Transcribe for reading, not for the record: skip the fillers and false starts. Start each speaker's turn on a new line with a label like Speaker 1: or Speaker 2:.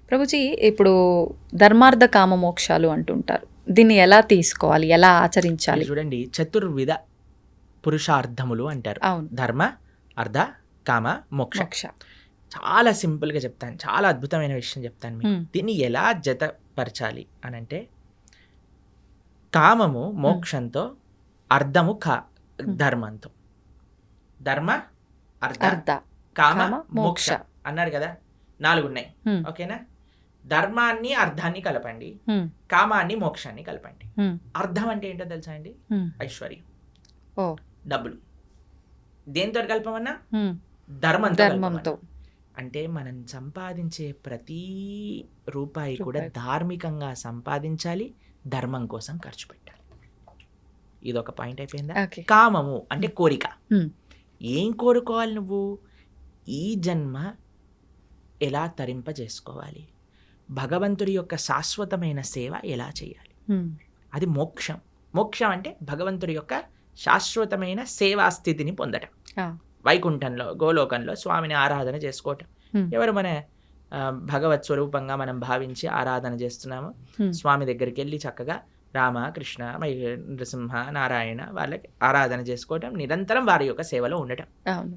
Speaker 1: ప్రభుజీ ఇప్పుడు ధర్మార్థ కామ మోక్షాలు అంటుంటారు. దీన్ని ఎలా తీసుకోవాలి, ఎలా ఆచరించాలి?
Speaker 2: మీరు చూడండి, చతుర్విధ పురుషార్థములు అంటారు.
Speaker 1: అవును,
Speaker 2: ధర్మ, అర్థ, కామ, మోక్ష.
Speaker 1: మోక్ష.
Speaker 2: చాలా సింపుల్గా చెప్తాను, చాలా అద్భుతమైన విషయం చెప్తాను మీకు.
Speaker 1: హ్మ్.
Speaker 2: దీన్ని ఎలా జతపరచాలి అని అంటే, కామము మోక్షంతో, అర్థము ధర్మంతో. ధర్మ, అర్థ,
Speaker 1: అర్థ,
Speaker 2: కామ,
Speaker 1: కామ,
Speaker 2: మోక్ష
Speaker 1: మోక్ష.
Speaker 2: అన్నారు కదా, 4 ఉన్నాయి.
Speaker 1: హ్మ్.
Speaker 2: ఓకేనా? ధర్మాన్ని అర్థాన్ని కలపండి,
Speaker 1: హ్మ్.
Speaker 2: కామాన్ని మోక్షాన్ని కలపండి.
Speaker 1: హ్మ్.
Speaker 2: అర్థం అంటే ఏంటో తెలుసా అండి?
Speaker 1: హ్మ్.
Speaker 2: ఐశ్వర్యం,
Speaker 1: ఓ.
Speaker 2: డబ్బులు. దేంతో కలపమన్నా?
Speaker 1: హ్మ్.
Speaker 2: ధర్మంతో
Speaker 1: ధర్మంతో.
Speaker 2: కలపమన్నా. అంటే మనం సంపాదించే ప్రతి రూపాయి కూడా
Speaker 1: రూపాయి.
Speaker 2: ధార్మికంగా సంపాదించాలి, ధర్మం కోసం ఖర్చు పెట్టాలి. ఇదొక పాయింట్ అయిపోయిందా?
Speaker 1: ఓకే.
Speaker 2: కామము అంటే కోరిక.
Speaker 1: హ్మ్.
Speaker 2: ఏం కోరుకోవాలి నువ్వు? ఈ జన్మ ఎలా తరింపజేసుకోవాలి, భగవంతుడి యొక్క శాశ్వతమైన సేవ ఎలా చేయాలి,
Speaker 1: హ్మ్.
Speaker 2: అది మోక్షం. మోక్షం అంటే భగవంతుడి యొక్క శాశ్వతమైన సేవా స్థితిని పొందటం.
Speaker 1: ఆ.
Speaker 2: వైకుంఠంలో, గోలోకంలో స్వామిని ఆరాధన చేసుకోవటం.
Speaker 1: హ్మ్.
Speaker 2: ఎవరు మన భగవత్ స్వరూపంగా మనం భావించి ఆరాధన చేస్తున్నాము,
Speaker 1: హ్మ్.
Speaker 2: స్వామి దగ్గరికి వెళ్ళి చక్కగా రామ, కృష్ణ, నృసింహ, నారాయణ వాళ్ళకి ఆరాధన చేసుకోవటం, నిరంతరం వారి యొక్క సేవలో ఉండటం.
Speaker 1: అవును.